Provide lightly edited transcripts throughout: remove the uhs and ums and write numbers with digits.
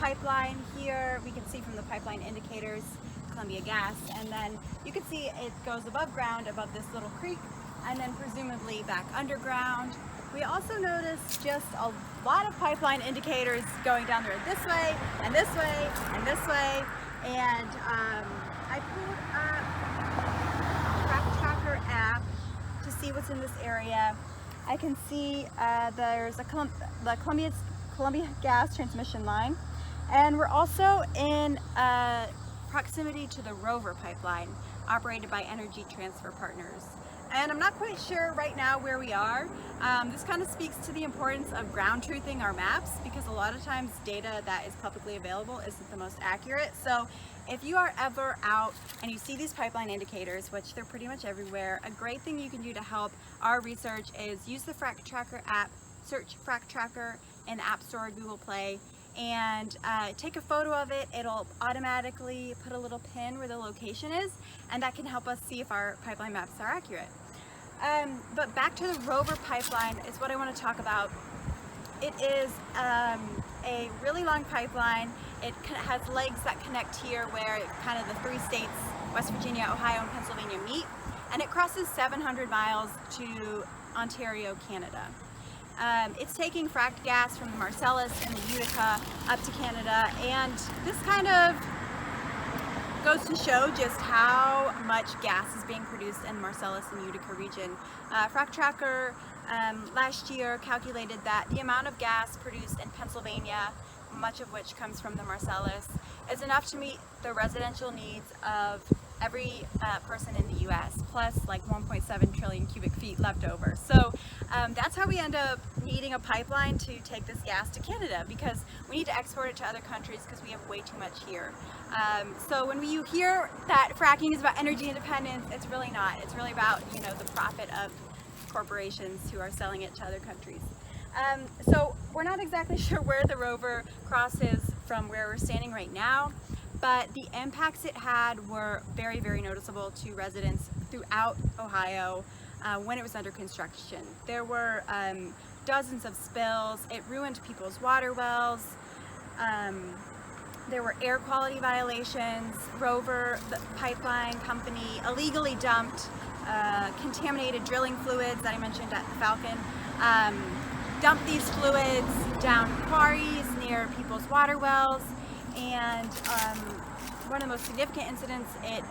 pipeline here. We can see from the pipeline indicators Columbia Gas, and then you can see it goes above ground, above this little creek, and then presumably back underground. We also noticed just a lot of pipeline indicators going down the road this way, and this way, and this way, and I pulled up Track Tracker app to see what's in this area. I can see there's the Columbia Gas transmission line, and we're also in proximity to the Rover pipeline operated by Energy Transfer Partners. And I'm not quite sure right now where we are. This kind of speaks to the importance of ground truthing our maps, because a lot of times data that is publicly available isn't the most accurate. So if you are ever out and you see these pipeline indicators, which they're pretty much everywhere, a great thing you can do to help our research is use the Frac Tracker app, search Frac Tracker in the App Store or Google Play, and take a photo of it. It'll automatically put a little pin where the location is, and that can help us see if our pipeline maps are accurate. But back to the Rover pipeline is what I want to talk about. It is a really long pipeline. It has legs that connect here where kind of the three states, West Virginia, Ohio, and Pennsylvania meet, and it crosses 700 miles to Ontario, Canada. It's taking fracked gas from the Marcellus and the Utica up to Canada, and this kind of goes to show just how much gas is being produced in the Marcellus and Utica region. Frac Tracker last year calculated that the amount of gas produced in Pennsylvania, much of which comes from the Marcellus, is enough to meet the residential needs of every person in the US, plus like 1.7 trillion cubic feet left over. So that's how we end up needing a pipeline to take this gas to Canada, because we need to export it to other countries because we have way too much here. So when you hear that fracking is about energy independence, it's really not. It's really about, you know, the profit of corporations who are selling it to other countries. So we're not exactly sure where the Rover crosses from where we're standing right now, but the impacts it had were very, very noticeable to residents throughout Ohio when it was under construction. There were dozens of spills. It ruined people's water wells. There were air quality violations. Rover, the pipeline company, illegally dumped contaminated drilling fluids that I mentioned at the Falcon. Dumped these fluids down quarries near people's water wells, and one of the most significant incidents, it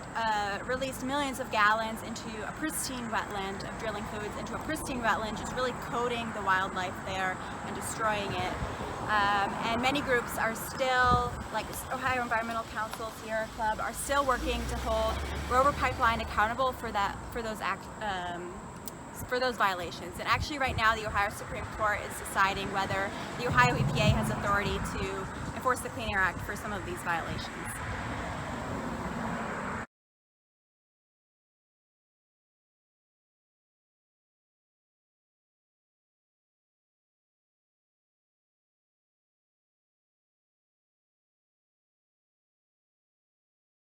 released millions of gallons into a pristine wetland of drilling fluids, into a pristine wetland, just really coating the wildlife there and destroying it. And many groups are still, like Ohio Environmental Council, Sierra Club, are still working to hold Rover Pipeline accountable for those violations. And actually right now the Ohio Supreme Court is deciding whether the Ohio EPA has authority to enforce the Clean Air Act for some of these violations.